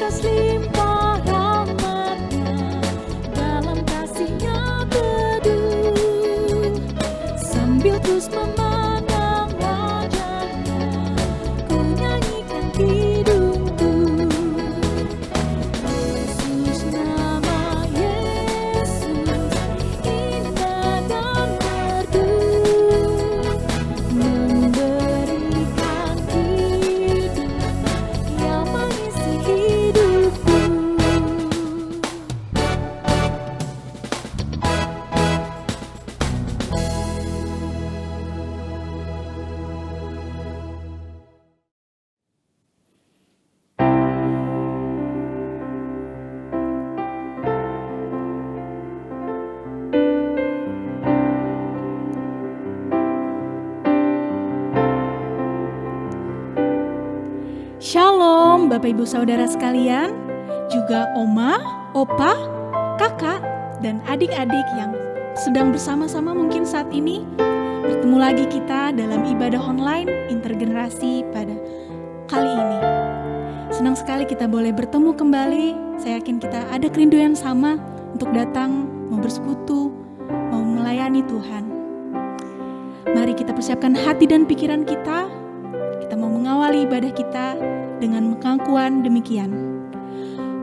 Yesus limpah rahmat-Nya, dalam kasih-Nya teduh, sambil terus memandang wajah-Nya, ku nyanyikan hidupku. Yesus, nama Yesus, indah dan merdu, memberikan hidup yang mengisi hidupku. Shalom Bapak Ibu Saudara sekalian, juga Oma, Opa, Kakak, dan adik-adik yang sedang bersama-sama mungkin saat ini. Bertemu lagi kita dalam ibadah online intergenerasi pada kali ini. Senang sekali kita boleh bertemu kembali. Saya yakin kita ada kerinduan yang sama untuk datang, mau bersekutu, mau melayani Tuhan. Mari kita persiapkan hati dan pikiran kita. Kita mau mengawali ibadah kita dengan pengakuan demikian.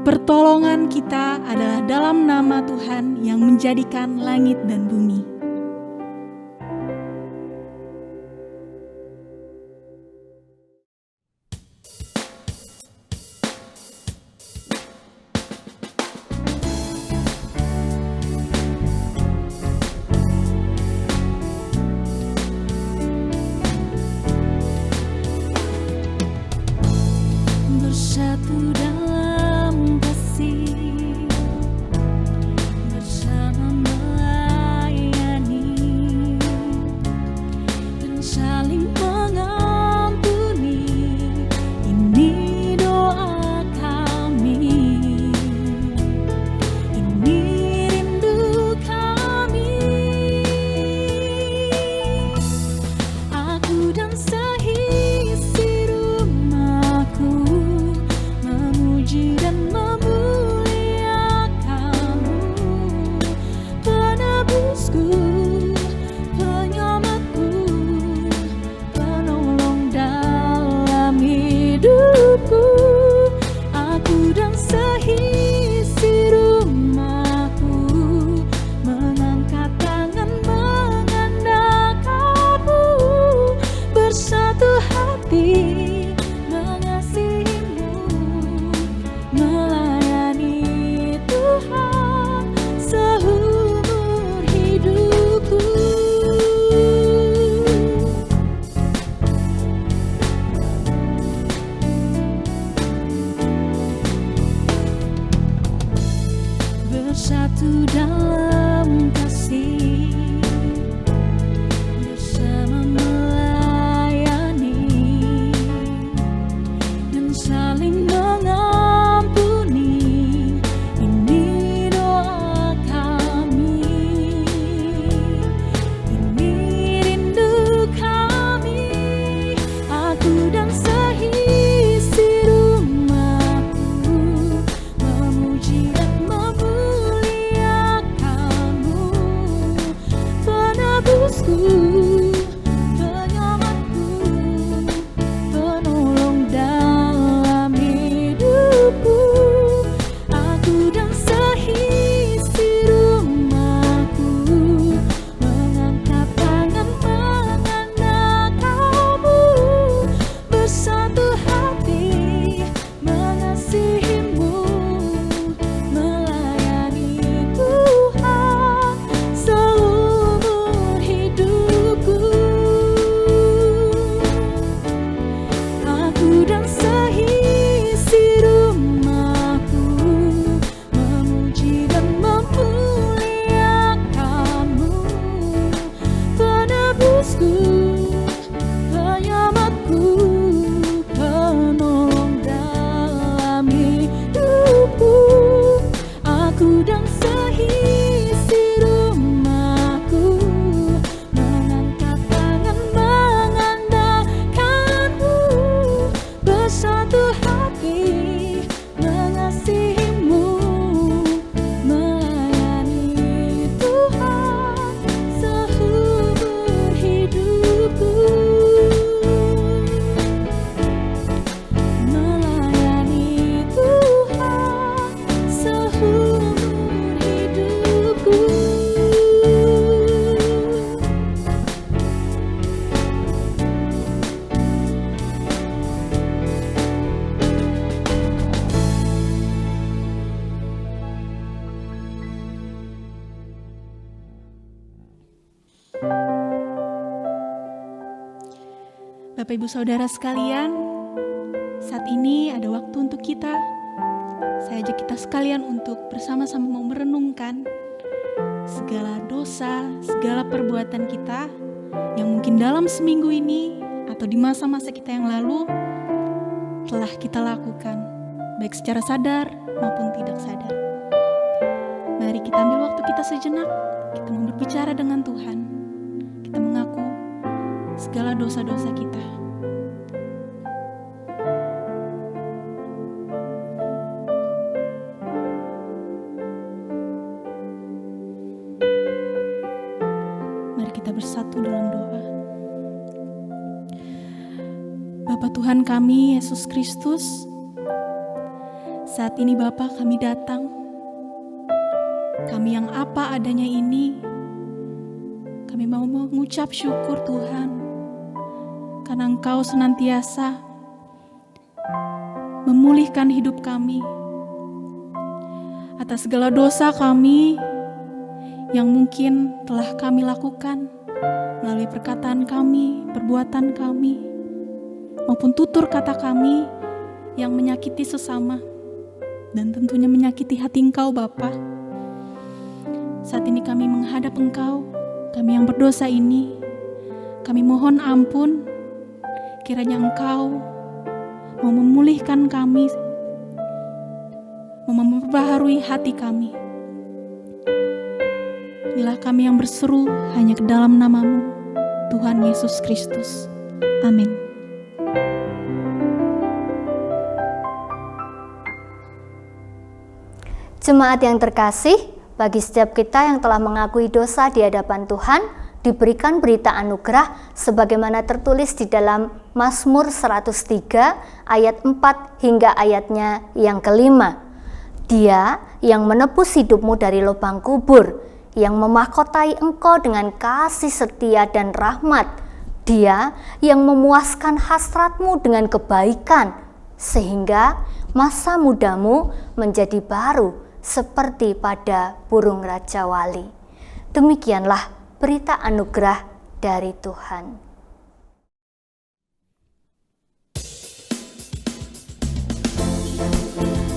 Pertolongan kita adalah dalam nama Tuhan yang menjadikan langit dan bumi. Bersatu dalam kasih, bersama melayani, dan saling mengampuni. Ini doa kami, ini rindu kami. Aku dan seisi rumahku memuji dan memuliakan-Mu, penebusku, penyelamatku, Bapak Ibu Saudara sekalian, saat ini ada waktu untuk kita. Saya ajak kita sekalian untuk bersama-sama mau merenungkan segala dosa, segala perbuatan kita yang mungkin dalam seminggu ini atau di masa-masa kita yang lalu telah kita lakukan, baik secara sadar maupun tidak sadar. Mari kita ambil waktu kita sejenak, kita mau berbicara dengan Tuhan. Kita mengaku segala dosa-dosa kita. Mari kita bersatu dalam doa. Bapa Tuhan kami, Yesus Kristus, saat ini Bapa kami datang, kami yang apa adanya ini, kami mau mengucap syukur Tuhan, karena Engkau senantiasa memulihkan hidup kami atas segala dosa kami yang mungkin telah kami lakukan melalui perkataan kami, perbuatan kami, maupun tutur kata kami yang menyakiti sesama dan tentunya menyakiti hati Engkau Bapa. Saat ini kami menghadap Engkau, kami yang berdosa ini, kami mohon ampun, kiranya Engkau mau memulihkan kami, mau memperbaharui hati kami. Inilah kami yang berseru hanya ke dalam nama-Mu, Tuhan Yesus Kristus. Amin. Jemaat yang terkasih, bagi setiap kita yang telah mengakui dosa di hadapan Tuhan, diberikan berita anugerah sebagaimana tertulis di dalam Mazmur 103 ayat 4 hingga ayatnya yang kelima. Dia yang menebus hidupmu dari lubang kubur, yang memahkotai engkau dengan kasih setia dan rahmat. Dia yang memuaskan hasratmu dengan kebaikan, sehingga masa mudamu menjadi baru seperti pada burung Raja Wali. Demikianlah berita anugerah dari Tuhan.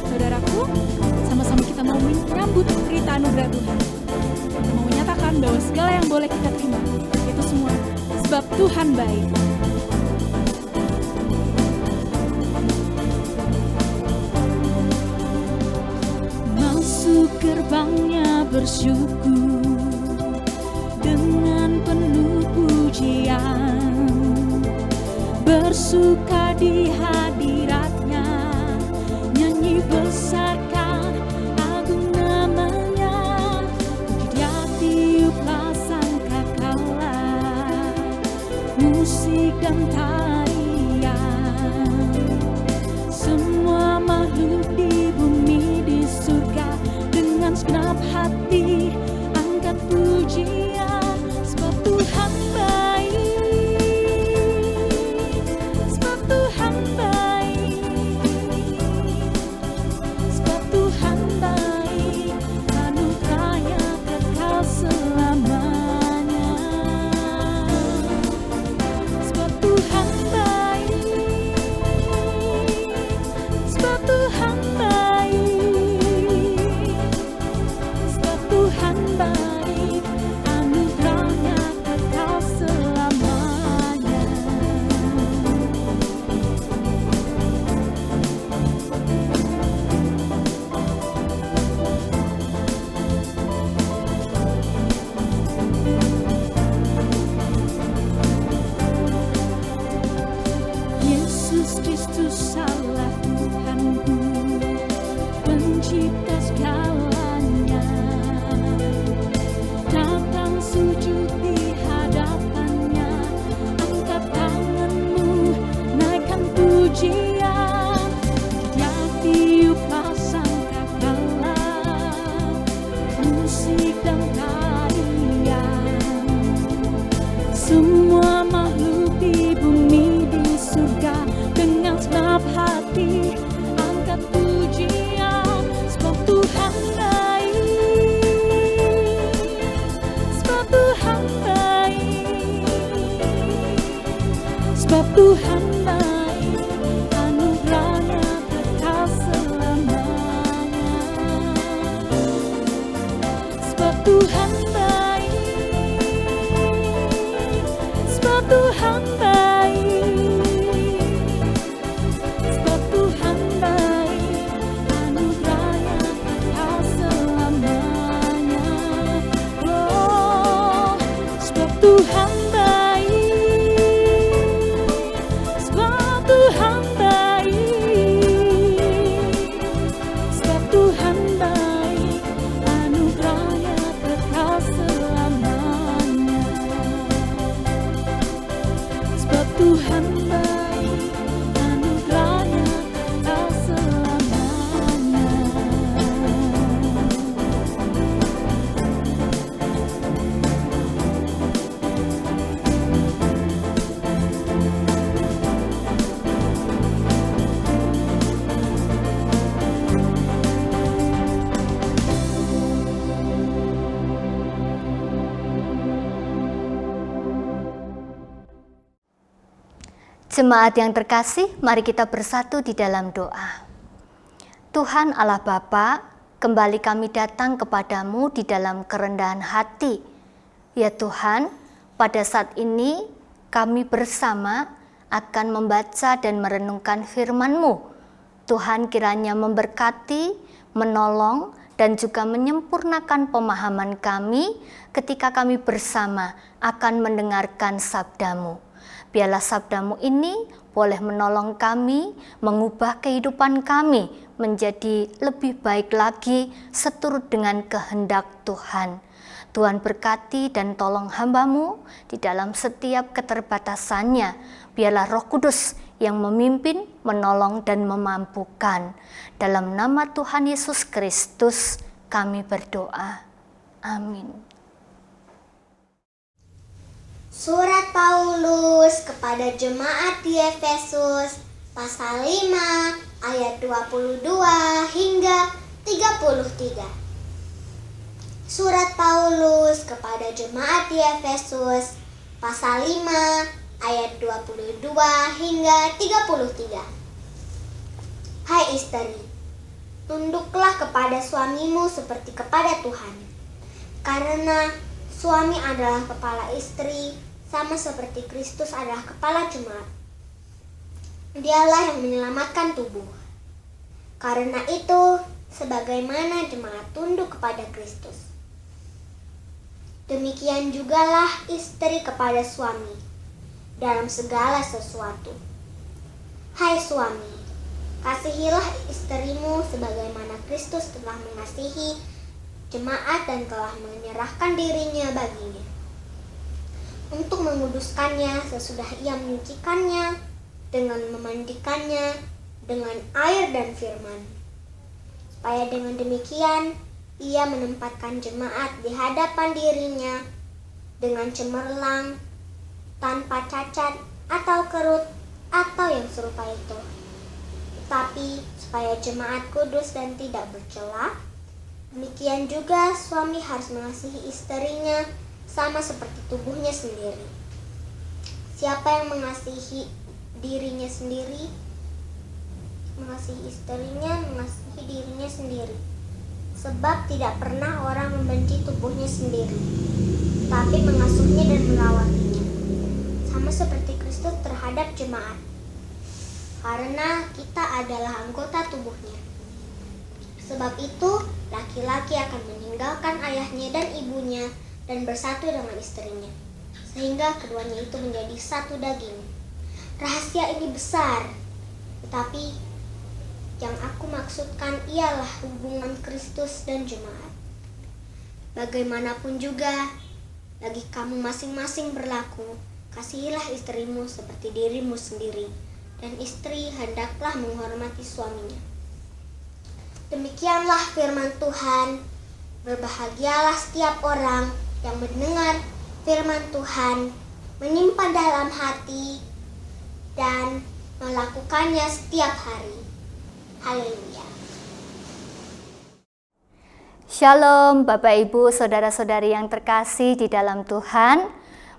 Saudaraku, sama-sama kita mau menyambut berita anugerah Tuhan. Kita mau menyatakan bahwa segala yang boleh kita terima, itu semua sebab Tuhan baik. Masuk gerbangnya bersyukur dengan penuh pujian, bersuka di hadiratnya, nyanyi besarkan agung namanya, puji dia tiuplah sangkakala, musik dan tarian, semua makhluk di bumi di surga dengan segenap hati angkat pujian, sebab Tuhan baik, sebab Tuhan baik, sebab Tuhan baik, anugerahnya kekal selamanya, sebab Tuhan baik, sebab Tuhan baik, sebab Tuhan baik, anugerahnya kekal selamanya. Yesus Kristus Allah Tuhanku, pencipta segalanya, datang sujud di hadapannya, angkat tanganmu, naikkan pujian, dia tiuplah sangkakala, musik dan tarian, semua makhluk di bumi di surga dengan segenap hati angkat pujian, sebab Tuhan baik, sebab Tuhan baik, sebab Tuhan baik, anugerahnya kekal selamanya. Sebab Tuhan baik, sebab Tuhan baik, sebab Tuhan baik, anugerahnya kekal selamanya. Oh, sebab Tuhan Tuhan baik, anugerahnya kekal selamanya. Jemaat yang terkasih, mari kita bersatu di dalam doa. Tuhan Allah Bapa, kembali kami datang kepadamu di dalam kerendahan hati. Ya Tuhan, pada saat ini kami bersama akan membaca dan merenungkan firman-Mu. Tuhan kiranya memberkati, menolong, dan juga menyempurnakan pemahaman kami ketika kami bersama akan mendengarkan sabda-Mu. Biarlah sabda-Mu ini boleh menolong kami, mengubah kehidupan kami menjadi lebih baik lagi seturut dengan kehendak Tuhan. Tuhan berkati dan tolong hamba-Mu di dalam setiap keterbatasannya. Biarlah Roh Kudus yang memimpin, menolong, dan memampukan. Dalam nama Tuhan Yesus Kristus kami berdoa. Amin. Surat Paulus kepada jemaat di Efesus pasal 5 ayat 22 hingga 33. Surat Paulus kepada jemaat di Efesus pasal 5 ayat 22 hingga 33. Hai istri, tunduklah kepada suamimu seperti kepada Tuhan. Karena suami adalah kepala istri, sama seperti Kristus adalah kepala jemaat. Dialah yang menyelamatkan tubuh. Karena itu, sebagaimana jemaat tunduk kepada Kristus, demikian jugalah istri kepada suami dalam segala sesuatu. Hai suami, kasihilah istrimu sebagaimana Kristus telah mengasihi jemaat dan telah menyerahkan dirinya baginya, untuk menguduskannya sesudah ia menyucikannya dengan memandikannya dengan air dan firman, supaya dengan demikian ia menempatkan jemaat di hadapan dirinya dengan cemerlang, tanpa cacat atau kerut atau yang serupa itu. Tetapi supaya jemaat kudus dan tidak bercela, demikian juga suami harus mengasihi istrinya sama seperti tubuhnya sendiri. Siapa yang mengasihi dirinya sendiri, mengasihi istrinya, mengasihi dirinya sendiri. Sebab tidak pernah orang membenci tubuhnya sendiri, tapi mengasuhnya dan merawatinya, sama seperti Kristus terhadap jemaat. Karena kita adalah anggota tubuhnya. Sebab itu, laki-laki akan meninggalkan ayahnya dan ibunya dan bersatu dengan istrinya, sehingga keduanya itu menjadi satu daging. Rahasia ini besar, tetapi yang aku maksudkan ialah hubungan Kristus dan jemaat. Bagaimanapun juga, bagi kamu masing-masing berlaku, kasihilah istrimu seperti dirimu sendiri, dan istri hendaklah menghormati suaminya. Demikianlah firman Tuhan. Berbahagialah setiap orang yang mendengar firman Tuhan, menyimpan dalam hati, dan melakukannya setiap hari. Haleluya. Shalom Bapak Ibu, Saudara-saudari yang terkasih di dalam Tuhan.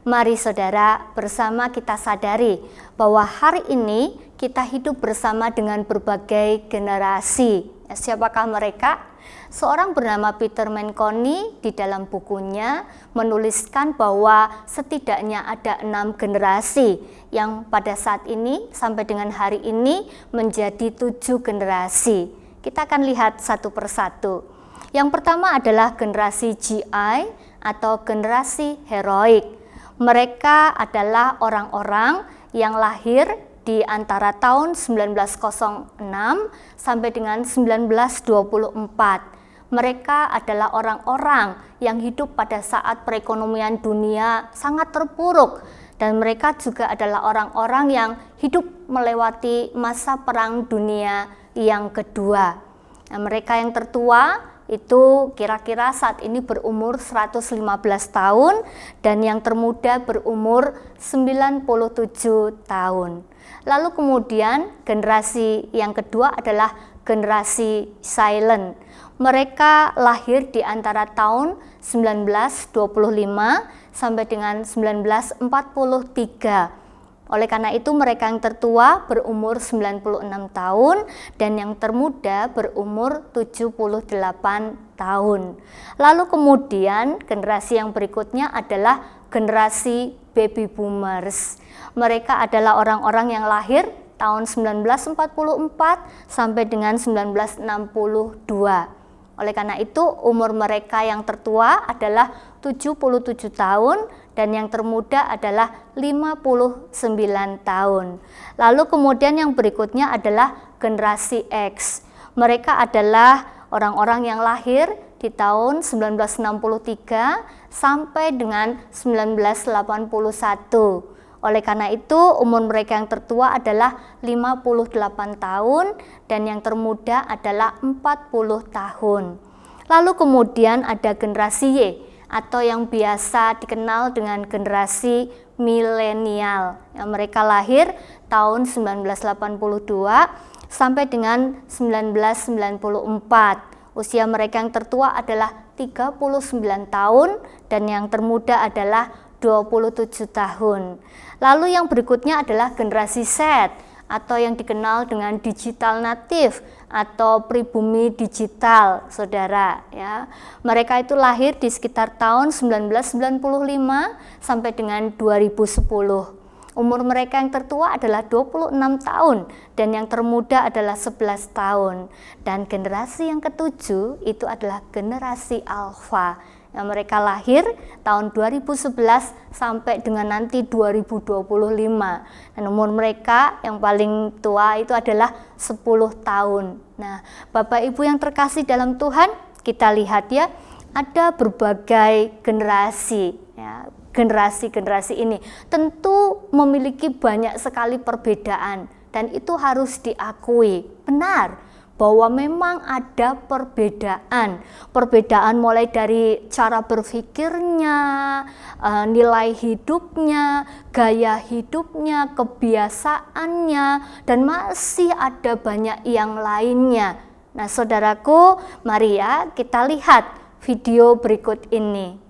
Mari saudara, bersama kita sadari bahwa hari ini kita hidup bersama dengan berbagai generasi. Siapakah mereka? Seorang bernama Peter Menconi di dalam bukunya menuliskan bahwa setidaknya ada 6 generasi yang pada saat ini sampai dengan hari ini menjadi 7 generasi. Kita akan lihat satu persatu. Yang pertama adalah generasi GI atau generasi heroik. Mereka adalah orang-orang yang lahir di antara tahun 1906 sampai dengan 1924. Mereka adalah orang-orang yang hidup pada saat perekonomian dunia sangat terpuruk, dan mereka juga adalah orang-orang yang hidup melewati masa perang dunia yang kedua. Nah, mereka yang tertua itu kira-kira saat ini berumur 115 tahun dan yang termuda berumur 97 tahun. Lalu kemudian generasi yang kedua adalah generasi silent. Mereka lahir di antara tahun 1925 sampai dengan 1943. Oleh karena itu mereka yang tertua berumur 96 tahun dan yang termuda berumur 78 tahun. Lalu kemudian generasi yang berikutnya adalah generasi baby boomers. Mereka adalah orang-orang yang lahir tahun 1944 sampai dengan 1962. Oleh karena itu umur mereka yang tertua adalah 77 tahun dan yang termuda adalah 59 tahun. Lalu kemudian yang berikutnya adalah generasi X. Mereka adalah orang-orang yang lahir di tahun 1963 sampai dengan 1981. Oleh karena itu umur mereka yang tertua adalah 58 tahun dan yang termuda adalah 40 tahun. Lalu kemudian ada generasi Y atau yang biasa dikenal dengan generasi milenial. Yang mereka lahir tahun 1982 sampai dengan 1994. Usia mereka yang tertua adalah 39 tahun dan yang termuda adalah 27 tahun. Lalu yang berikutnya adalah generasi Z atau yang dikenal dengan digital native atau pribumi digital, saudara ya. Mereka itu lahir di sekitar tahun 1995 sampai dengan 2010. Umur mereka yang tertua adalah 26 tahun dan yang termuda adalah 11 tahun. Dan generasi yang ketujuh itu adalah generasi Alpha. Yang mereka lahir tahun 2011 sampai dengan nanti 2025. Dan umur mereka yang paling tua itu adalah 10 tahun. Nah, Bapak Ibu yang terkasih dalam Tuhan, kita lihat ya, ada berbagai generasi ya. Generasi-generasi ini tentu memiliki banyak sekali perbedaan dan itu harus diakui. Benar bahwa memang ada perbedaan mulai dari cara berpikirnya, nilai hidupnya, gaya hidupnya, kebiasaannya, dan masih ada banyak yang lainnya. Nah, saudaraku, mari ya kita lihat video berikut ini.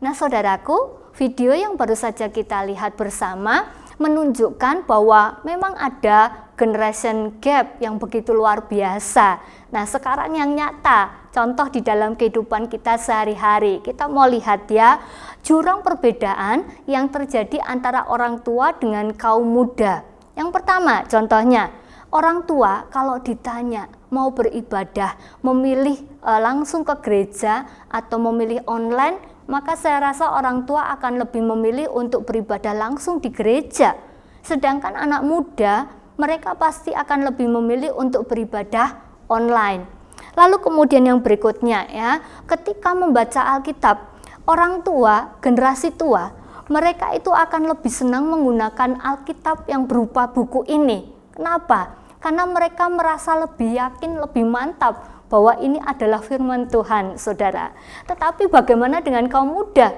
Nah, saudaraku, video yang baru saja kita lihat bersama menunjukkan bahwa memang ada generation gap yang begitu luar biasa. Nah, sekarang yang nyata, contoh di dalam kehidupan kita sehari-hari, kita mau lihat ya, jurang perbedaan yang terjadi antara orang tua dengan kaum muda. Yang pertama, contohnya, orang tua kalau ditanya mau beribadah, memilih langsung ke gereja atau memilih online, maka saya rasa orang tua akan lebih memilih untuk beribadah langsung di gereja. Sedangkan anak muda, mereka pasti akan lebih memilih untuk beribadah online. Lalu kemudian yang berikutnya ya, ketika membaca Alkitab, orang tua, generasi tua, mereka itu akan lebih senang menggunakan Alkitab yang berupa buku ini. Kenapa? Karena mereka merasa lebih yakin, lebih mantap bahwa ini adalah firman Tuhan, saudara. Tetapi bagaimana dengan kaum muda?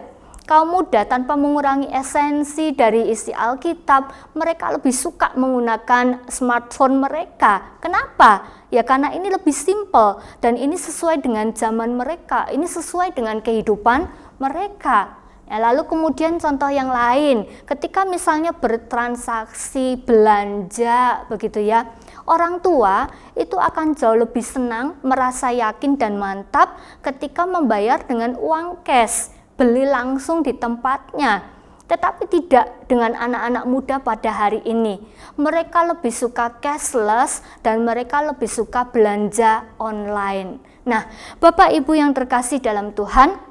Kaum muda tanpa mengurangi esensi dari isi Alkitab, mereka lebih suka menggunakan smartphone mereka. Kenapa? Ya karena ini lebih simpel dan ini sesuai dengan zaman mereka, ini sesuai dengan kehidupan mereka. Ya, lalu kemudian contoh yang lain, ketika misalnya bertransaksi belanja begitu ya, orang tua itu akan jauh lebih senang, merasa yakin dan mantap ketika membayar dengan uang cash, beli langsung di tempatnya. Tetapi tidak dengan anak-anak muda pada hari ini. Mereka lebih suka cashless dan mereka lebih suka belanja online. Nah, Bapak Ibu yang terkasih dalam Tuhan,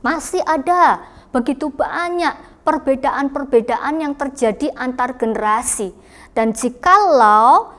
masih ada begitu banyak perbedaan-perbedaan yang terjadi antar generasi. Dan jikalau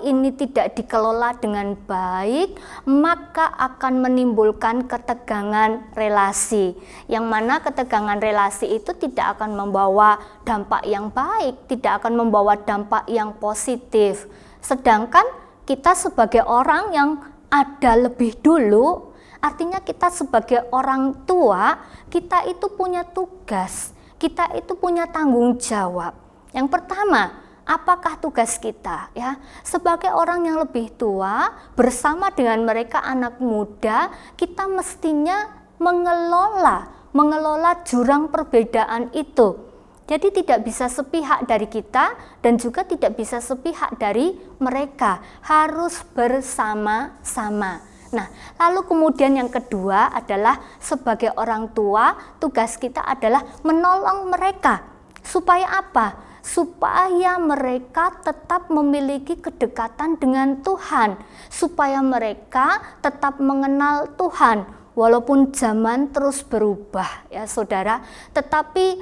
ini tidak dikelola dengan baik, maka akan menimbulkan ketegangan relasi. Yang mana ketegangan relasi itu tidak akan membawa dampak yang baik, tidak akan membawa dampak yang positif. Sedangkan kita sebagai orang yang ada lebih dulu, artinya kita sebagai orang tua, kita itu punya tugas, kita itu punya tanggung jawab. Yang pertama, apakah tugas kita ya? Sebagai orang yang lebih tua, bersama dengan mereka anak muda, kita mestinya mengelola jurang perbedaan itu. Jadi tidak bisa sepihak dari kita dan juga tidak bisa sepihak dari mereka, harus bersama-sama. Nah, lalu kemudian yang kedua adalah sebagai orang tua, tugas kita adalah menolong mereka. Supaya apa? Supaya mereka tetap memiliki kedekatan dengan Tuhan, supaya mereka tetap mengenal Tuhan, walaupun zaman terus berubah ya saudara, tetapi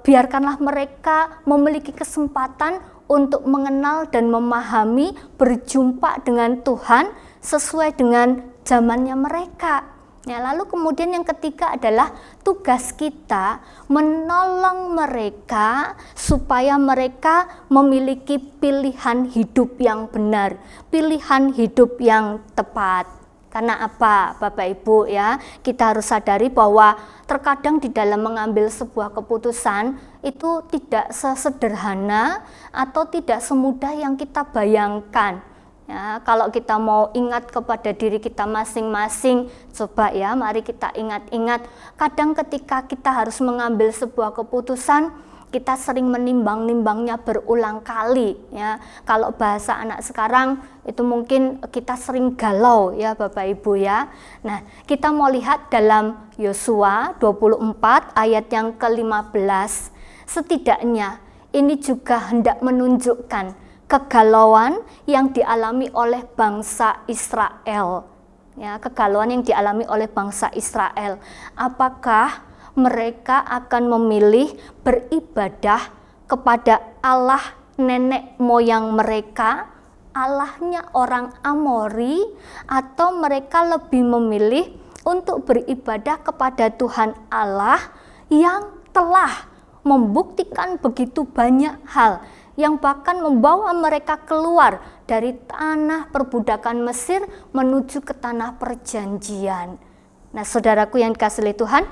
biarkanlah mereka memiliki kesempatan untuk mengenal dan memahami, berjumpa dengan Tuhan sesuai dengan zamannya mereka. Ya, lalu kemudian yang ketiga adalah tugas kita menolong mereka supaya mereka memiliki pilihan hidup yang benar, pilihan hidup yang tepat. Karena apa, Bapak Ibu ya, kita harus sadari bahwa terkadang di dalam mengambil sebuah keputusan itu tidak sesederhana atau tidak semudah yang kita bayangkan. Ya, kalau kita mau ingat kepada diri kita masing-masing, coba ya, mari kita ingat-ingat. Kadang ketika kita harus mengambil sebuah keputusan, kita sering menimbang-nimbangnya berulang kali. Ya, kalau bahasa anak sekarang itu mungkin kita sering galau ya Bapak Ibu ya. Nah, kita mau lihat dalam Yosua 24 ayat yang ke-15. Setidaknya ini juga hendak menunjukkan kegalauan yang dialami oleh bangsa Israel. Ya, kegalauan yang dialami oleh bangsa Israel. Apakah mereka akan memilih beribadah kepada Allah nenek moyang mereka, Allahnya orang Amori, atau mereka lebih memilih untuk beribadah kepada Tuhan Allah yang telah membuktikan begitu banyak hal, yang bahkan membawa mereka keluar dari tanah perbudakan Mesir menuju ke tanah perjanjian. Nah, saudaraku yang dikasihi Tuhan,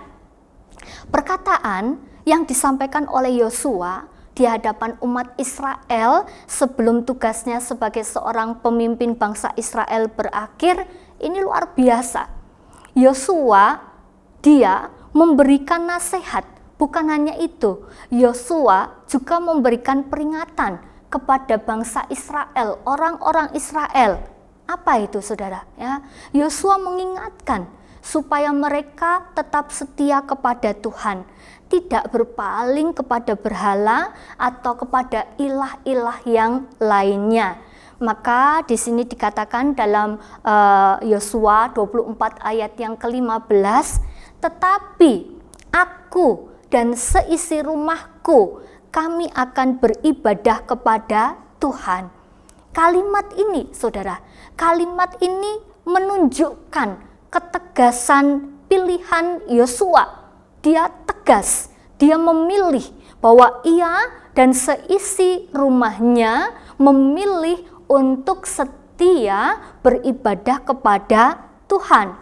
perkataan yang disampaikan oleh Yosua di hadapan umat Israel sebelum tugasnya sebagai seorang pemimpin bangsa Israel berakhir, ini luar biasa. Yosua dia memberikan nasihat. Bukan hanya itu, Yosua juga memberikan peringatan kepada bangsa Israel, orang-orang Israel. Apa itu, saudara? Ya, Yosua mengingatkan supaya mereka tetap setia kepada Tuhan, tidak berpaling kepada berhala atau kepada ilah-ilah yang lainnya. Maka di sini dikatakan dalam Yosua 24 ayat yang ke-15, tetapi aku dan seisi rumahku, kami akan beribadah kepada Tuhan. Kalimat ini, saudara, kalimat ini menunjukkan ketegasan pilihan Yosua. Dia tegas, dia memilih bahwa ia dan seisi rumahnya memilih untuk setia beribadah kepada Tuhan.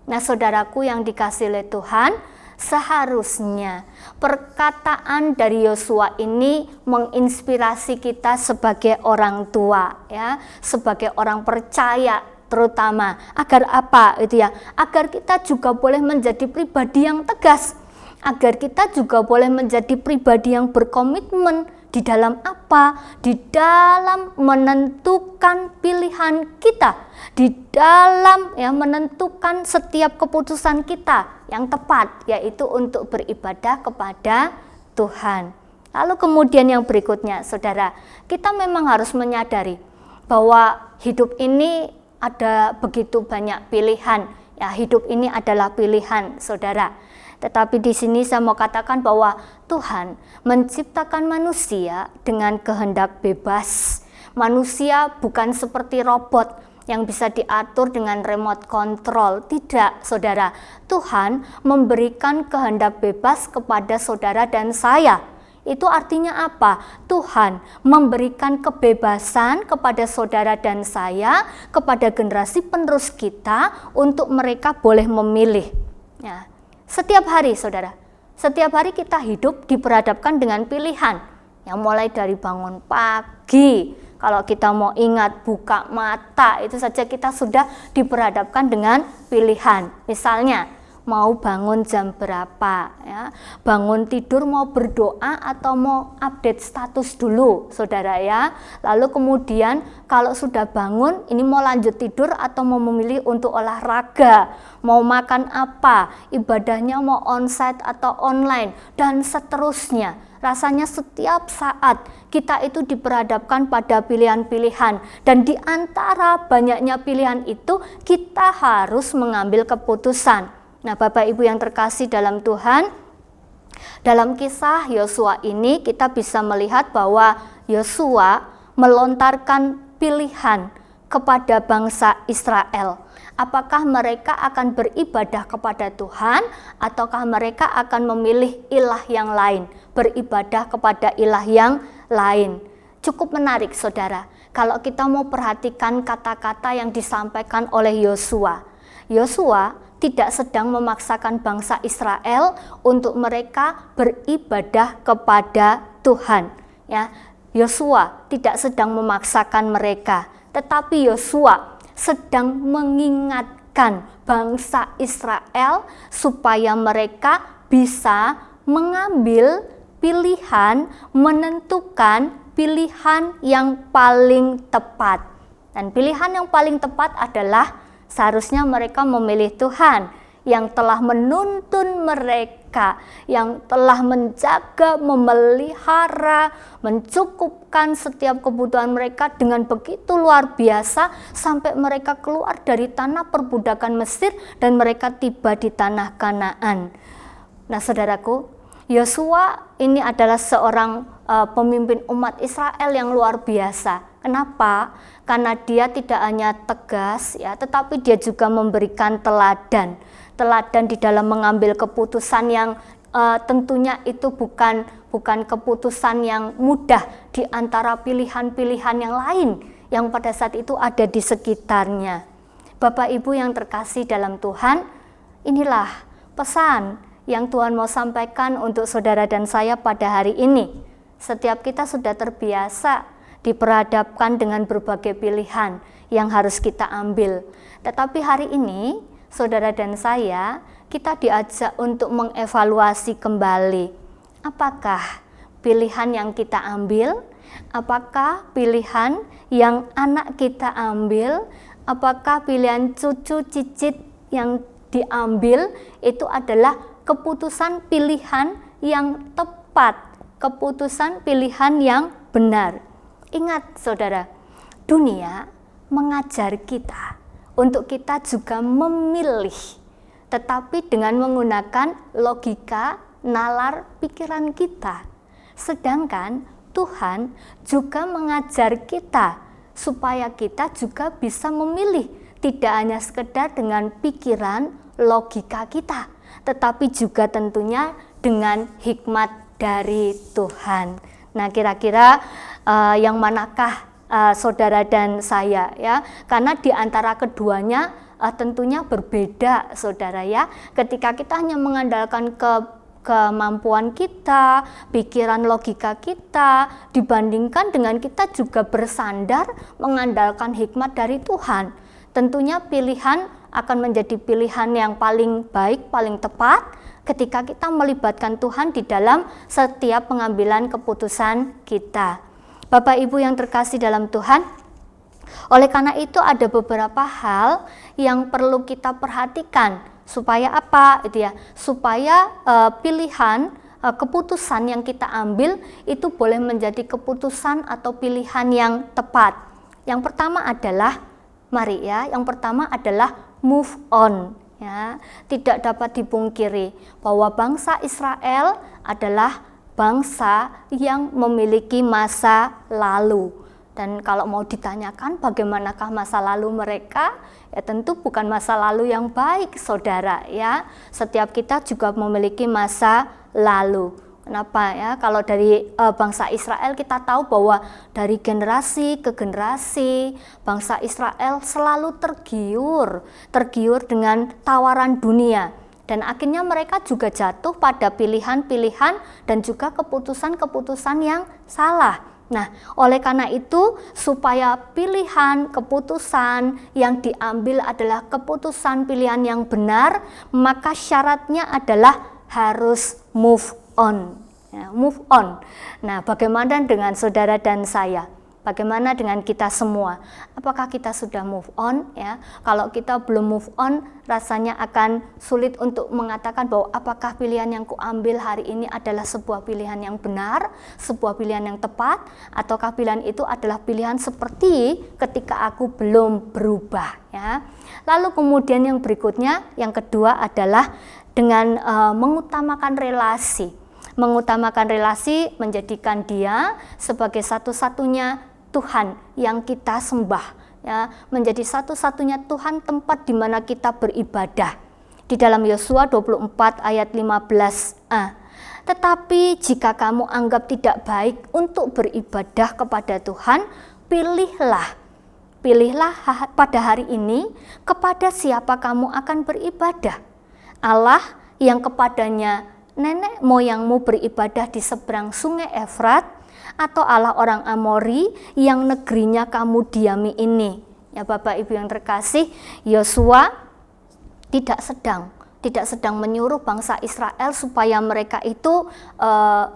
Nah, saudaraku yang dikasihi oleh Tuhan, seharusnya perkataan dari Yosua ini menginspirasi kita sebagai orang tua, ya, sebagai orang percaya terutama, agar apa itu ya? Agar kita juga boleh menjadi pribadi yang tegas, agar kita juga boleh menjadi pribadi yang berkomitmen di dalam apa? Di dalam menentukan pilihan kita, di dalam menentukan setiap keputusan kita yang tepat, yaitu untuk beribadah kepada Tuhan. Lalu kemudian yang berikutnya, saudara, kita memang harus menyadari bahwa hidup ini ada begitu banyak pilihan. Ya, hidup ini adalah pilihan, saudara. Tetapi di sini saya mau katakan bahwa Tuhan menciptakan manusia dengan kehendak bebas. Manusia bukan seperti robot yang bisa diatur dengan remote control. Tidak, saudara. Tuhan memberikan kehendak bebas kepada saudara dan saya. Itu artinya apa? Tuhan memberikan kebebasan kepada saudara dan saya, kepada generasi penerus kita, untuk mereka boleh memilih. Ya. Setiap hari, saudara, setiap hari kita hidup diperhadapkan dengan pilihan. Yang mulai dari bangun pagi, kalau kita mau ingat buka mata, itu saja kita sudah diperhadapkan dengan pilihan. Misalnya, mau bangun jam berapa, ya, bangun tidur mau berdoa atau mau update status dulu, saudara ya. Lalu kemudian kalau sudah bangun, ini mau lanjut tidur atau mau memilih untuk olahraga, mau makan apa, ibadahnya mau onsite atau online, dan seterusnya. Rasanya setiap saat kita itu diperhadapkan pada pilihan-pilihan, dan di antara banyaknya pilihan itu kita harus mengambil keputusan. Nah, Bapak Ibu yang terkasih dalam Tuhan, dalam kisah Yosua ini kita bisa melihat bahwa Yosua melontarkan pilihan kepada bangsa Israel. Apakah mereka akan beribadah kepada Tuhan ataukah mereka akan memilih ilah yang lain, beribadah kepada ilah yang lain. Cukup menarik, saudara, kalau kita mau perhatikan kata-kata yang disampaikan oleh Yosua. Yosua tidak sedang memaksakan bangsa Israel untuk mereka beribadah kepada Tuhan. Ya, Yosua tidak sedang memaksakan mereka, tetapi Yosua sedang mengingatkan bangsa Israel supaya mereka bisa mengambil pilihan, menentukan pilihan yang paling tepat. Dan pilihan yang paling tepat adalah seharusnya mereka memilih Tuhan yang telah menuntun mereka, yang telah menjaga, memelihara, mencukupkan setiap kebutuhan mereka dengan begitu luar biasa sampai mereka keluar dari tanah perbudakan Mesir dan mereka tiba di tanah Kanaan. Nah, saudaraku, Yosua ini adalah seorang pemimpin umat Israel yang luar biasa. Kenapa? Karena dia tidak hanya tegas, ya, tetapi dia juga memberikan teladan di dalam mengambil keputusan yang tentunya itu bukan keputusan yang mudah di antara pilihan-pilihan yang lain yang pada saat itu ada di sekitarnya. Bapak Ibu yang terkasih dalam Tuhan, inilah pesan yang Tuhan mau sampaikan untuk saudara dan saya pada hari ini. Setiap kita sudah terbiasa diperhadapkan dengan berbagai pilihan yang harus kita ambil. Tetapi hari ini, saudara dan saya kita diajak untuk mengevaluasi kembali. Apakah pilihan yang kita ambil? Apakah pilihan yang anak kita ambil? Apakah pilihan cucu cicit yang diambil itu adalah keputusan pilihan yang tepat, keputusan pilihan yang benar? Ingat saudara, dunia mengajar kita untuk kita juga memilih, tetapi dengan menggunakan logika, nalar pikiran kita. Sedangkan Tuhan juga mengajar kita supaya kita juga bisa memilih, tidak hanya sekedar dengan pikiran, logika kita, tetapi juga tentunya dengan hikmat dari Tuhan. Nah, kira-kira yang manakah saudara dan saya ya? Karena di antara keduanya tentunya berbeda saudara ya. Ketika kita hanya mengandalkan kemampuan kita, pikiran logika kita, dibandingkan dengan kita juga bersandar mengandalkan hikmat dari Tuhan, tentunya pilihan akan menjadi pilihan yang paling baik, paling tepat ketika kita melibatkan Tuhan di dalam setiap pengambilan keputusan kita. Bapak Ibu yang terkasih dalam Tuhan, oleh karena itu ada beberapa hal yang perlu kita perhatikan. Supaya apa? Itu ya, supaya pilihan, keputusan yang kita ambil itu boleh menjadi keputusan atau pilihan yang tepat. Yang pertama adalah, mari ya, yang pertama adalah move on. Ya, tidak dapat dipungkiri bahwa bangsa Israel adalah bangsa yang memiliki masa lalu. Dan kalau mau ditanyakan bagaimanakah masa lalu mereka, ya tentu bukan masa lalu yang baik saudara ya. Setiap kita juga memiliki masa lalu. Kenapa ya? Kalau dari bangsa Israel kita tahu bahwa dari generasi ke generasi bangsa Israel selalu tergiur dengan tawaran dunia, dan akhirnya mereka juga jatuh pada pilihan-pilihan dan juga keputusan-keputusan yang salah. Nah, oleh karena itu supaya pilihan, keputusan yang diambil adalah keputusan pilihan yang benar, maka syaratnya adalah harus move on. Ya, move on. Nah, bagaimana dengan saudara dan saya? Bagaimana dengan kita semua? Apakah kita sudah move on ya? Kalau kita belum move on, rasanya akan sulit untuk mengatakan bahwa apakah pilihan yang kuambil hari ini adalah sebuah pilihan yang benar, sebuah pilihan yang tepat, ataukah pilihan itu adalah pilihan seperti ketika aku belum berubah ya. Lalu kemudian yang berikutnya, yang kedua adalah dengan mengutamakan relasi. Mengutamakan relasi, menjadikan dia sebagai satu-satunya Tuhan yang kita sembah ya, menjadi satu-satunya Tuhan tempat di mana kita beribadah. Di dalam Yosua 24 ayat 15a. Tetapi jika kamu anggap tidak baik untuk beribadah kepada Tuhan, pilihlah pada hari ini kepada siapa kamu akan beribadah. Allah yang kepadanya nenek moyangmu beribadah di seberang sungai Efrat, atau Allah orang Amori yang negerinya kamu diami ini. Ya Bapak Ibu yang terkasih, Yosua tidak sedang menyuruh bangsa Israel supaya mereka itu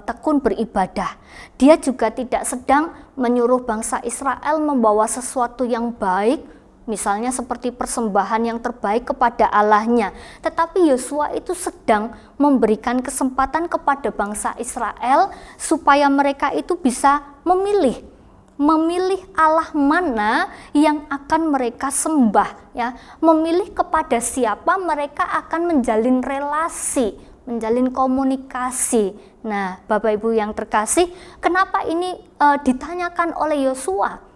tekun beribadah. Dia juga tidak sedang menyuruh bangsa Israel membawa sesuatu yang baik, misalnya seperti persembahan yang terbaik kepada Allahnya. Tetapi Yosua itu sedang memberikan kesempatan kepada bangsa Israel supaya mereka itu bisa memilih Allah mana yang akan mereka sembah ya, memilih kepada siapa mereka akan menjalin relasi, menjalin komunikasi. Nah, Bapak Ibu yang terkasih, kenapa ini ditanyakan oleh Yosua?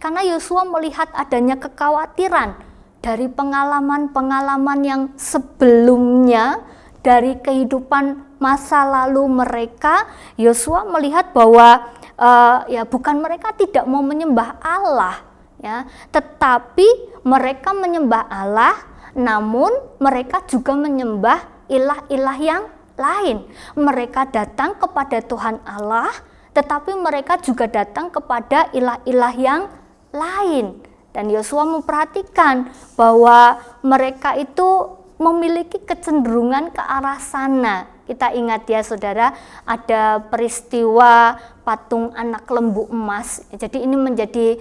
Karena Yosua melihat adanya kekhawatiran dari pengalaman-pengalaman yang sebelumnya, dari kehidupan masa lalu mereka. Yosua melihat bahwa ya bukan mereka tidak mau menyembah Allah ya, tetapi mereka menyembah Allah, namun mereka juga menyembah ilah-ilah yang lain. Mereka datang kepada Tuhan Allah, tetapi mereka juga datang kepada ilah-ilah yang lain. Dan Yosua memperhatikan bahwa mereka itu memiliki kecenderungan ke arah sana. Kita ingat ya saudara, ada peristiwa patung anak lembu emas. Jadi ini menjadi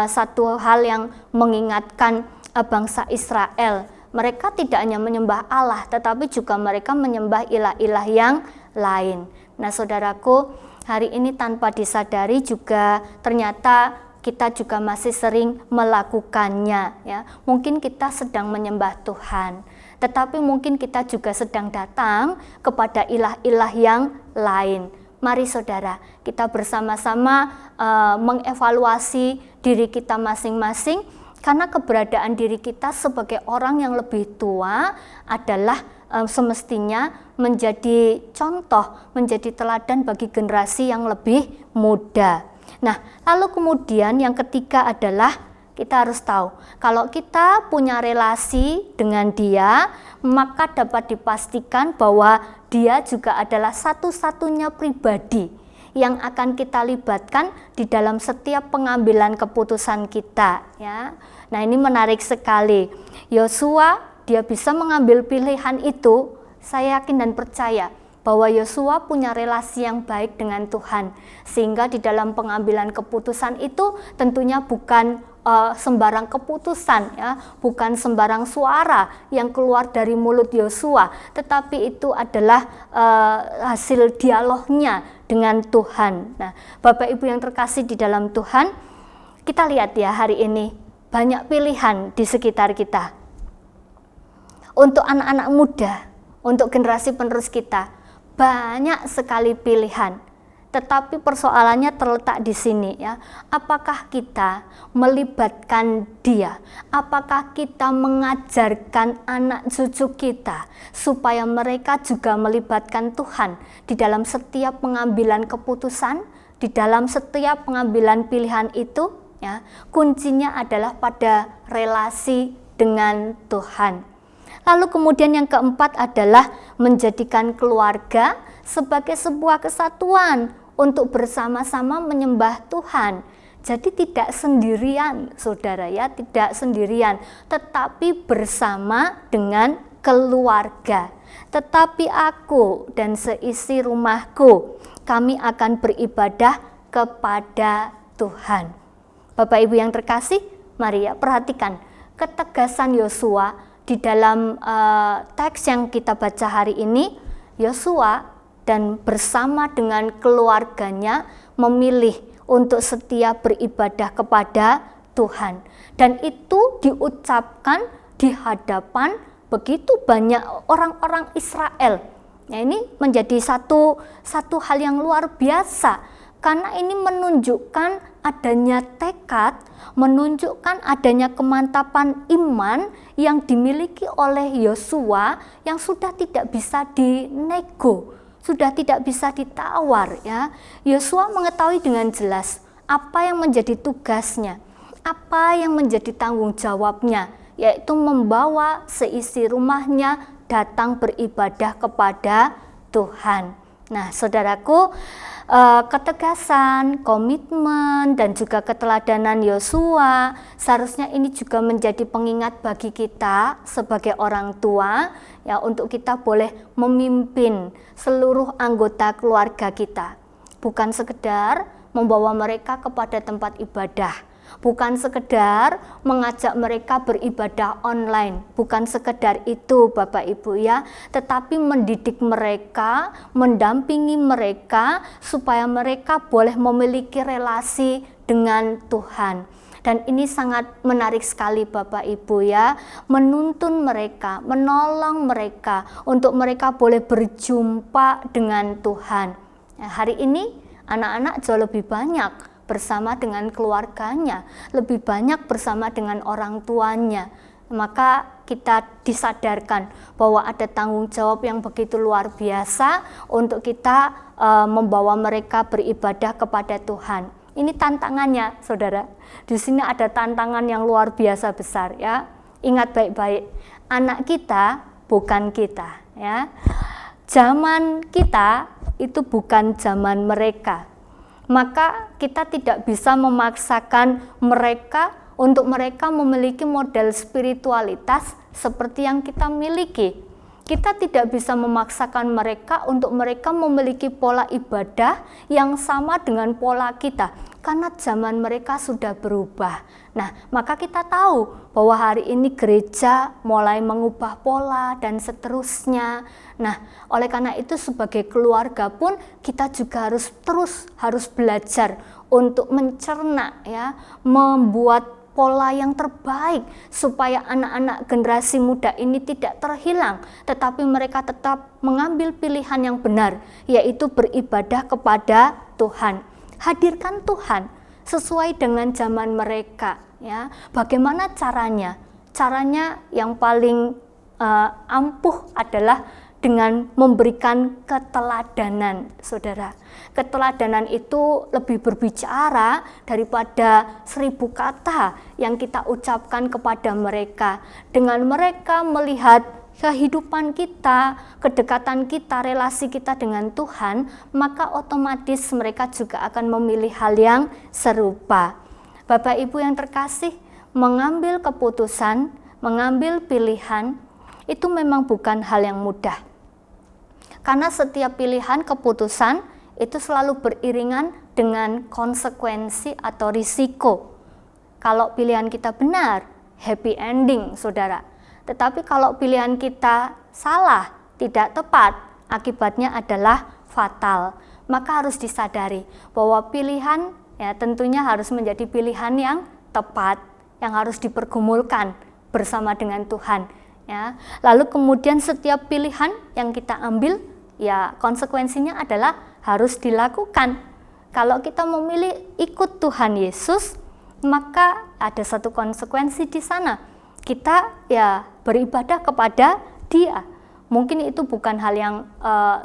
satu hal yang mengingatkan bangsa Israel. Mereka tidak hanya menyembah Allah, tetapi juga mereka menyembah ilah-ilah yang lain. Nah saudaraku, hari ini tanpa disadari juga ternyata kita juga masih sering melakukannya ya. Mungkin kita sedang menyembah Tuhan, tetapi mungkin kita juga sedang datang kepada ilah-ilah yang lain. Mari saudara, kita bersama-sama mengevaluasi diri kita masing-masing, karena keberadaan diri kita sebagai orang yang lebih tua adalah semestinya menjadi contoh, menjadi teladan bagi generasi yang lebih muda. Nah, lalu kemudian yang ketiga adalah kita harus tahu, kalau kita punya relasi dengan dia, maka dapat dipastikan bahwa dia juga adalah satu-satunya pribadi yang akan kita libatkan di dalam setiap pengambilan keputusan kita ya. Nah, ini menarik sekali. Yosua, dia bisa mengambil pilihan itu. Saya yakin dan percaya bahwa Yosua punya relasi yang baik dengan Tuhan, sehingga di dalam pengambilan keputusan itu tentunya bukan sembarang keputusan ya, bukan sembarang suara yang keluar dari mulut Yosua, tetapi itu adalah hasil dialognya dengan Tuhan. Nah, Bapak Ibu yang terkasih di dalam Tuhan, kita lihat ya hari ini banyak pilihan di sekitar kita. Untuk anak-anak muda, untuk generasi penerus kita, banyak sekali pilihan. Tetapi persoalannya terletak di sini ya. Apakah kita melibatkan dia? Apakah kita mengajarkan anak cucu kita supaya mereka juga melibatkan Tuhan di dalam setiap pengambilan keputusan, di dalam setiap pengambilan pilihan itu ya. Kuncinya adalah pada relasi dengan Tuhan. Lalu kemudian yang keempat adalah menjadikan keluarga sebagai sebuah kesatuan untuk bersama-sama menyembah Tuhan. Jadi tidak sendirian saudara ya, tidak sendirian, tetapi bersama dengan keluarga. Tetapi aku dan seisi rumahku, kami akan beribadah kepada Tuhan. Bapak Ibu yang terkasih, mari ya perhatikan ketegasan Yosua di dalam teks yang kita baca hari ini. Yosua dan bersama dengan keluarganya memilih untuk setia beribadah kepada Tuhan. Dan itu diucapkan di hadapan begitu banyak orang-orang Israel. Nah, ini menjadi satu hal yang luar biasa, karena ini menunjukkan adanya tekad, menunjukkan adanya kemantapan iman yang dimiliki oleh Yosua yang sudah tidak bisa dinego, sudah tidak bisa ditawar ya. Yosua mengetahui dengan jelas apa yang menjadi tugasnya, apa yang menjadi tanggung jawabnya, yaitu membawa seisi rumahnya datang beribadah kepada Tuhan. Nah, saudaraku, ketegasan, komitmen, dan juga keteladanan Yosua seharusnya ini juga menjadi pengingat bagi kita sebagai orang tua ya, untuk kita boleh memimpin seluruh anggota keluarga kita, bukan sekedar membawa mereka kepada tempat ibadah, bukan sekedar mengajak mereka beribadah online, bukan sekedar itu Bapak Ibu ya, tetapi mendidik mereka, mendampingi mereka supaya mereka boleh memiliki relasi dengan Tuhan. Dan ini sangat menarik sekali Bapak Ibu ya, menuntun mereka, menolong mereka untuk mereka boleh berjumpa dengan Tuhan. Nah, hari ini anak-anak jauh lebih banyak bersama dengan keluarganya, lebih banyak bersama dengan orang tuanya. Maka kita disadarkan bahwa ada tanggung jawab yang begitu luar biasa untuk kita membawa mereka beribadah kepada Tuhan. Ini tantangannya, saudara. Di sini ada tantangan yang luar biasa besar ya. Ingat baik-baik, anak kita bukan kita ya. Zaman kita itu bukan zaman mereka. Maka kita tidak bisa memaksakan mereka untuk mereka memiliki model spiritualitas seperti yang kita miliki. Kita tidak bisa memaksakan mereka untuk mereka memiliki pola ibadah yang sama dengan pola kita, karena zaman mereka sudah berubah. Nah, maka kita tahu bahwa hari ini gereja mulai mengubah pola dan seterusnya. Nah, oleh karena itu sebagai keluarga pun kita juga harus belajar untuk mencerna, ya, membuat pola yang terbaik supaya anak-anak generasi muda ini tidak terhilang, tetapi mereka tetap mengambil pilihan yang benar, yaitu beribadah kepada Tuhan. Hadirkan Tuhan sesuai dengan zaman mereka, ya. Bagaimana caranya? Caranya yang paling ampuh adalah dengan memberikan keteladanan, saudara. Keteladanan itu lebih berbicara daripada 1000 kata yang kita ucapkan kepada mereka. Dengan mereka melihat kehidupan kita, kedekatan kita, relasi kita dengan Tuhan, maka otomatis mereka juga akan memilih hal yang serupa. Bapak Ibu yang terkasih, mengambil keputusan, mengambil pilihan, itu memang bukan hal yang mudah. Karena setiap pilihan keputusan itu selalu beriringan dengan konsekuensi atau risiko. Kalau pilihan kita benar, happy ending, saudara. Tetapi kalau pilihan kita salah, tidak tepat, akibatnya adalah fatal. Maka harus disadari bahwa pilihan, ya, tentunya harus menjadi pilihan yang tepat, yang harus dipergumulkan bersama dengan Tuhan, ya. Lalu kemudian setiap pilihan yang kita ambil, ya, konsekuensinya adalah harus dilakukan. Kalau kita memilih ikut Tuhan Yesus, maka ada satu konsekuensi di sana. Kita, ya, beribadah kepada Dia. Mungkin itu bukan hal yang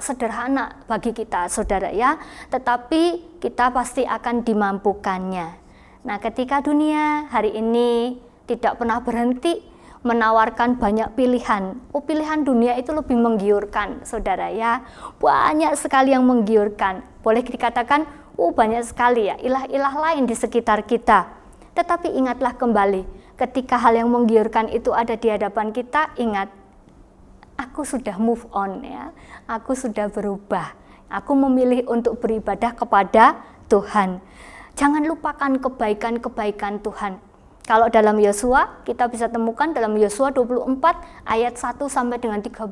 sederhana bagi kita, saudara, ya, tetapi kita pasti akan dimampukannya. Nah, ketika dunia hari ini tidak pernah berhenti menawarkan banyak pilihan. Pilihan dunia itu lebih menggiurkan, saudara, ya. Banyak sekali yang menggiurkan. Boleh dikatakan, banyak sekali, ya, ilah-ilah lain di sekitar kita. Tetapi ingatlah kembali, ketika hal yang menggiurkan itu ada di hadapan kita, ingat, aku sudah move on, ya. Aku sudah berubah. Aku memilih untuk beribadah kepada Tuhan. Jangan lupakan kebaikan-kebaikan Tuhan. Kalau dalam Yosua, kita bisa temukan dalam Yosua 24 ayat 1 sampai dengan 13.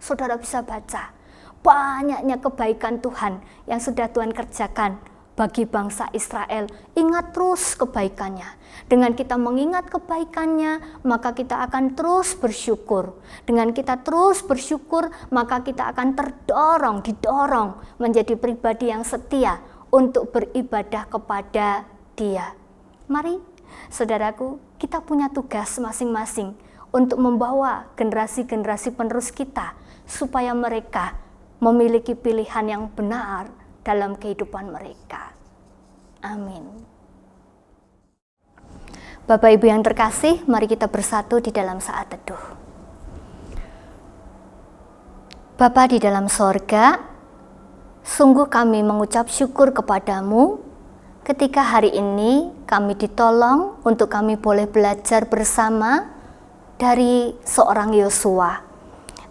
Saudara bisa baca banyaknya kebaikan Tuhan yang sudah Tuhan kerjakan bagi bangsa Israel. Ingat terus kebaikannya. Dengan kita mengingat kebaikannya, maka kita akan terus bersyukur. Dengan kita terus bersyukur, maka kita akan didorong menjadi pribadi yang setia untuk beribadah kepada Dia. Mari, saudaraku, kita punya tugas masing-masing untuk membawa generasi-generasi penerus kita supaya mereka memiliki pilihan yang benar dalam kehidupan mereka. Amin. Bapak Ibu yang terkasih, mari kita bersatu di dalam saat teduh. Bapa di dalam sorga, sungguh kami mengucap syukur kepadamu ketika hari ini kami ditolong untuk kami boleh belajar bersama dari seorang Yosua.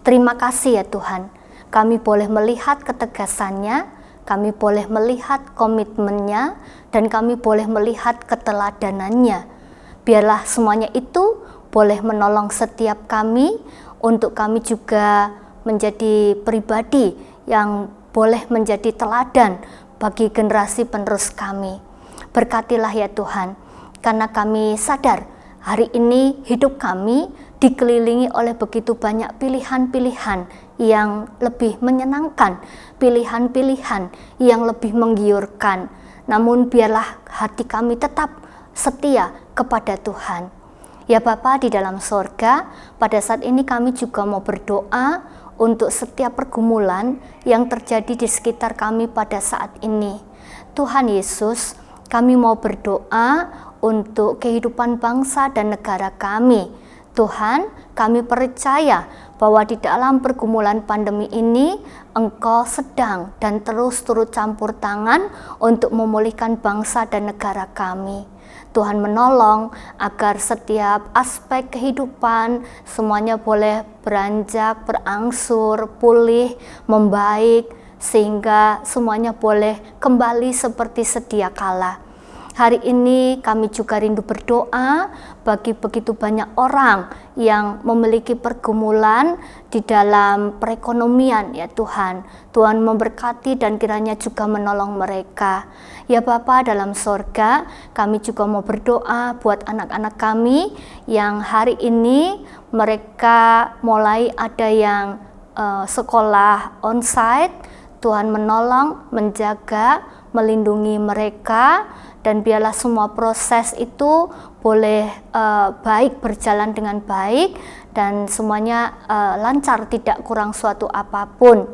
Terima kasih ya Tuhan, kami boleh melihat ketegasannya, kami boleh melihat komitmennya, dan kami boleh melihat keteladanannya. Biarlah semuanya itu boleh menolong setiap kami untuk kami juga menjadi pribadi yang boleh menjadi teladan bagi generasi penerus kami. Berkatilah ya Tuhan, karena kami sadar hari ini hidup kami dikelilingi oleh begitu banyak pilihan-pilihan yang lebih menyenangkan, pilihan-pilihan yang lebih menggiurkan. Namun biarlah hati kami tetap setia kepada Tuhan. Ya Bapa di dalam sorga, pada saat ini kami juga mau berdoa untuk setiap pergumulan yang terjadi di sekitar kami pada saat ini. Tuhan Yesus, kami mau berdoa untuk kehidupan bangsa dan negara kami. Tuhan, kami percaya bahwa di dalam pergumulan pandemi ini, Engkau sedang dan terus turut campur tangan untuk memulihkan bangsa dan negara kami. Tuhan menolong agar setiap aspek kehidupan semuanya boleh beranjak, berangsur, pulih, membaik, sehingga semuanya boleh kembali seperti sedia kala. Hari ini kami juga rindu berdoa bagi begitu banyak orang yang memiliki pergumulan di dalam perekonomian, ya Tuhan. Tuhan memberkati dan kiranya juga menolong mereka. Ya Bapa dalam sorga, kami juga mau berdoa buat anak-anak kami yang hari ini mereka mulai ada yang sekolah onsite. Tuhan menolong, menjaga, melindungi mereka, dan biarlah semua proses itu boleh baik, berjalan dengan baik, dan semuanya lancar, tidak kurang suatu apapun.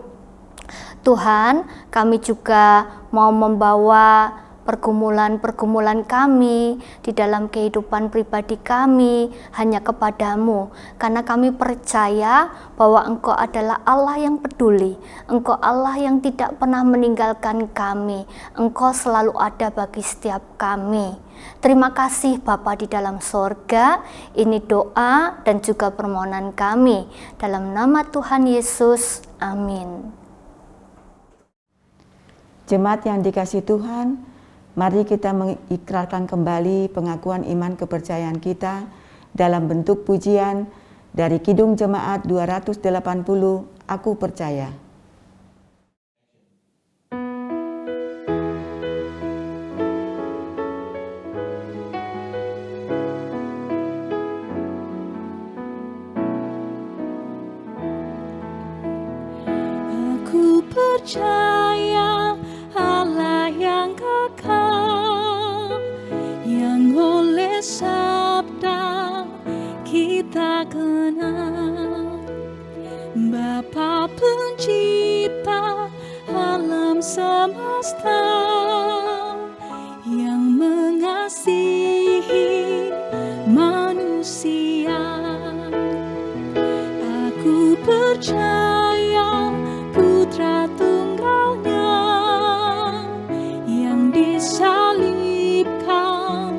Tuhan, kami juga mau membawa pergumulan-pergumulan kami di dalam kehidupan pribadi kami hanya kepadamu, karena kami percaya bahwa Engkau adalah Allah yang peduli, Engkau Allah yang tidak pernah meninggalkan kami, Engkau selalu ada bagi setiap kami. Terima kasih Bapa di dalam sorga, ini doa dan juga permohonan kami dalam nama Tuhan Yesus, amin. Jemaat yang dikasihi Tuhan, mari kita mengikrarkan kembali pengakuan iman kepercayaan kita dalam bentuk pujian dari Kidung Jemaat 280, Aku Percaya. Aku percaya Allah yang kekal, yang oleh sabda kita kenal, Bapa pencipta alam semesta, yang mengasihi manusia. Aku percaya Putra Tunggalnya yang disalibkan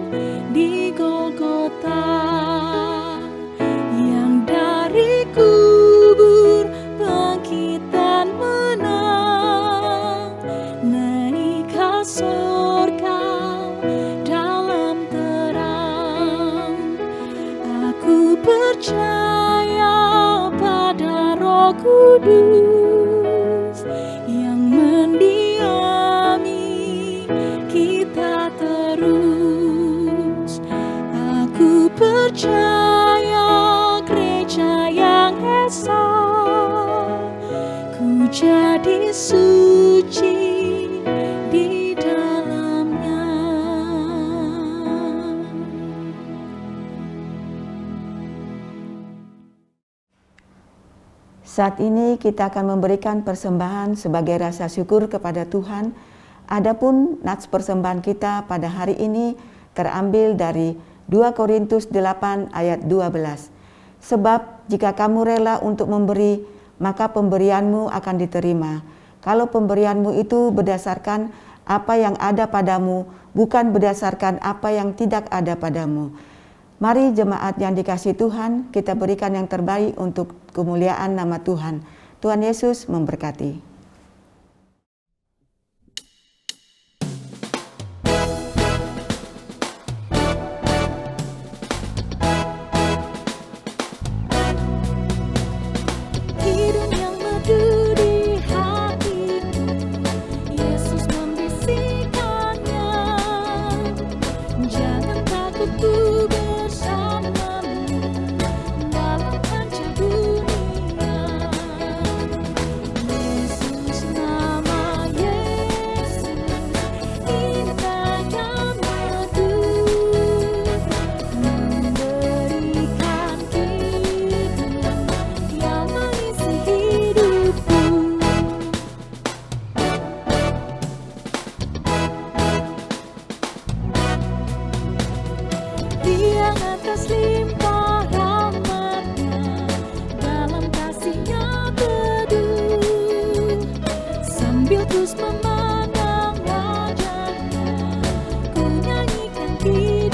di Golgota, yang dari kubur bangkit dan menang, naik ke surga dalam terang. Aku percaya pada Roh Kudus yang mendiami kita terus. Aku percaya gereja yang esa, ku jadi suci di dalamnya. Saat ini kita akan memberikan persembahan sebagai rasa syukur kepada Tuhan. Adapun nats persembahan kita pada hari ini terambil dari 2 Korintus 8 ayat 12. Sebab jika kamu rela untuk memberi, maka pemberianmu akan diterima. Kalau pemberianmu itu berdasarkan apa yang ada padamu, bukan berdasarkan apa yang tidak ada padamu. Mari jemaat yang dikasihi Tuhan, kita berikan yang terbaik untuk kemuliaan nama Tuhan. Tuhan Yesus memberkati. Hidung yang merdu di hatiku, Yesus membisikkannya. Jangan takut, ku bersamamu dalam kancah dunia. Yesus, nama Yesus, indah dan merdu, memberikan hidup yang mengisi hidupku. Dia atas limpah rahmatnya, dalam kasihnya teduh, sambil terus memandang wajahnya, ku nyanyikan hidup.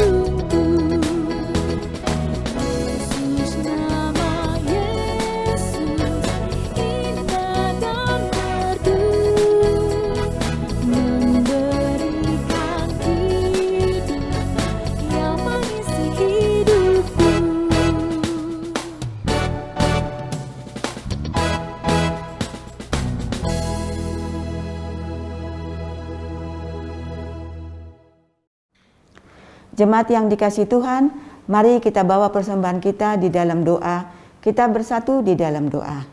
Jemaat yang dikasihi Tuhan, mari kita bawa persembahan kita di dalam doa. Kita bersatu di dalam doa.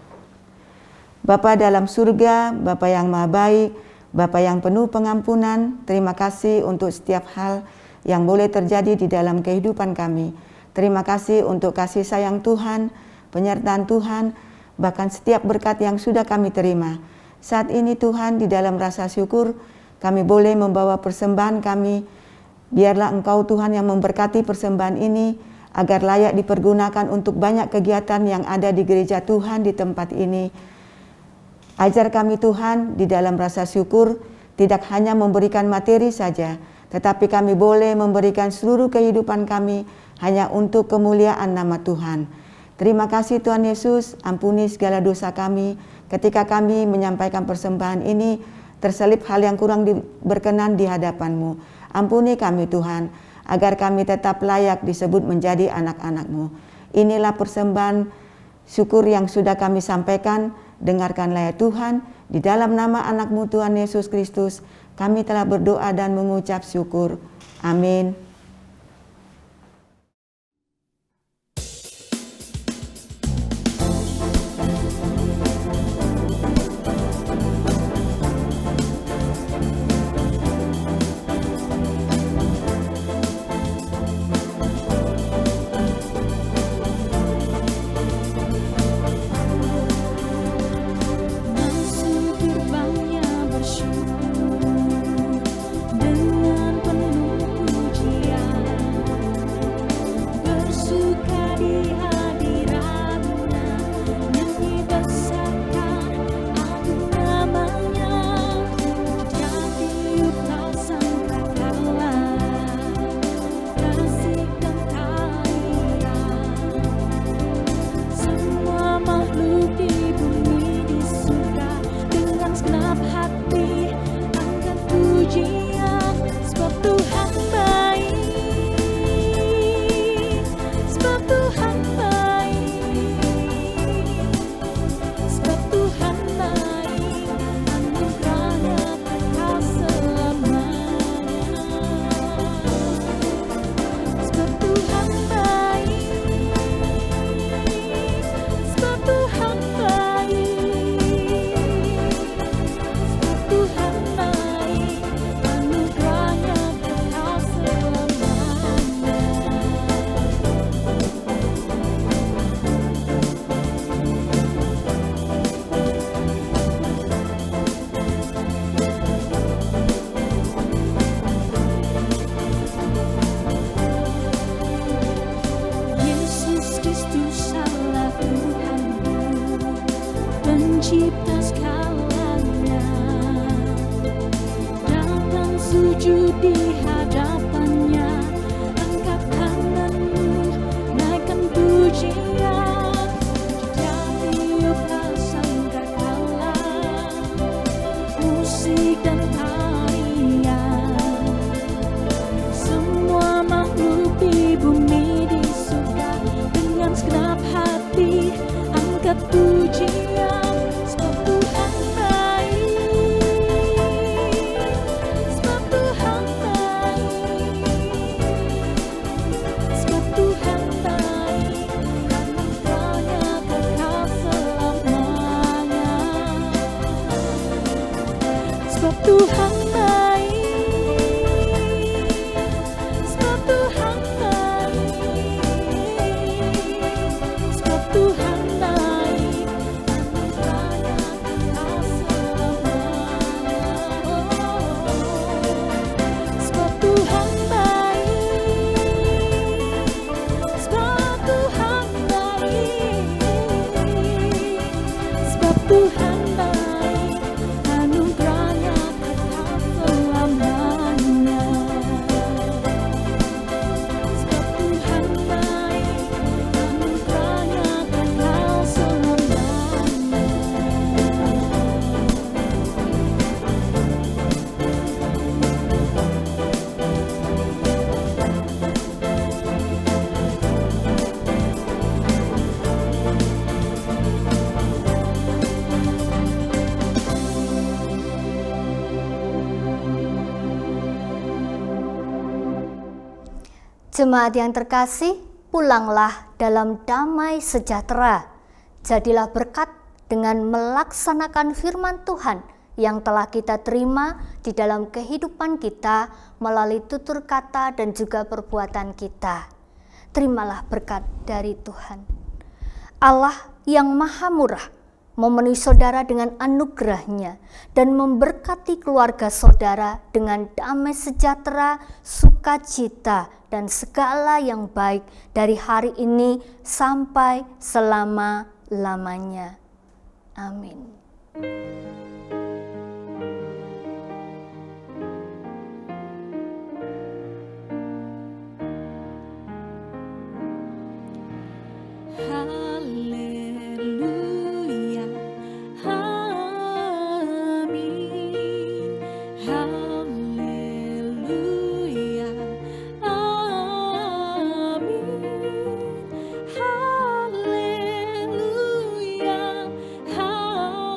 Bapa dalam surga, Bapa yang maha baik, Bapa yang penuh pengampunan, terima kasih untuk setiap hal yang boleh terjadi di dalam kehidupan kami. Terima kasih untuk kasih sayang Tuhan, penyertaan Tuhan, bahkan setiap berkat yang sudah kami terima. Saat ini Tuhan, di dalam rasa syukur, kami boleh membawa persembahan kami. Biarlah Engkau Tuhan yang memberkati persembahan ini, agar layak dipergunakan untuk banyak kegiatan yang ada di gereja Tuhan di tempat ini. Ajar kami Tuhan di dalam rasa syukur, tidak hanya memberikan materi saja, tetapi kami boleh memberikan seluruh kehidupan kami hanya untuk kemuliaan nama Tuhan. Terima kasih Tuhan Yesus, ampuni segala dosa kami. Ketika kami menyampaikan persembahan ini, terselip hal yang kurang berkenan di hadapan-Mu. Ampuni kami Tuhan, agar kami tetap layak disebut menjadi anak-anak-Mu. Inilah persembahan syukur yang sudah kami sampaikan. Dengarkanlah ya Tuhan, di dalam nama anak-Mu Tuhan Yesus Kristus, kami telah berdoa dan mengucap syukur. Amin. Masuk gerbangnya bersyukur dengan penuh pujian, bersuka di hadiratnya, nyanyi besarkan agung namanya, jadi tak sangka kalah kasih dan tarian. Semua makhluk di bumi di surga dengan segenap hati angkat pujian, sebab Tuhan baik, sebab Tuhan baik, sebab Tuhan baik, anugerahnya kekal selamanya. Sebab Tuhan baik, sebab Tuhan baik, sebab Tuhan baik, anugerahnya kekal selamanya. Yesus Kristus adalah Tuhanku, pencipta segalanya. Datang sujud di hadapannya, angkat tanganmu, naikkan pujian, tiuplah sangkakala, musik dan tarian. Semua makhluk di bumi di surga dengan segenap hati angkat pujian, sebab Tuhan baik, sebab Tuhan baik, sebab Tuhan baik, anugerahnya kekal selamanya. Sebab Tuhan baik, sebab Tuhan baik, sebab Tuhan baik, anugerahnya kekal selamanya. Sebab Tuhan baik, sebab Tuhan baik, sebab Tuhan baik, anugerahnya kekal selamanya. Jemaat yang terkasih, pulanglah dalam damai sejahtera. Jadilah berkat dengan melaksanakan firman Tuhan yang telah kita terima di dalam kehidupan kita melalui tutur kata dan juga perbuatan kita. Terimalah berkat dari Tuhan. Allah yang maha murah memenuhi saudara dengan anugerah-Nya dan memberkati keluarga saudara dengan damai sejahtera, sukacita, dan segala yang baik dari hari ini sampai selama-lamanya. Amin. Haleluya, amin. Haleluya, amin. Haleluya, haleluya,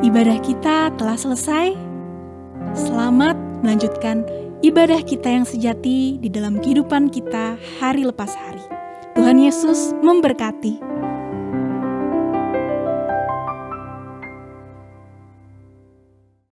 Ibadah kita telah selesai. Selamat melanjutkan ibadah kita yang sejati di dalam kehidupan kita hari lepas hari. Tuhan Yesus memberkati.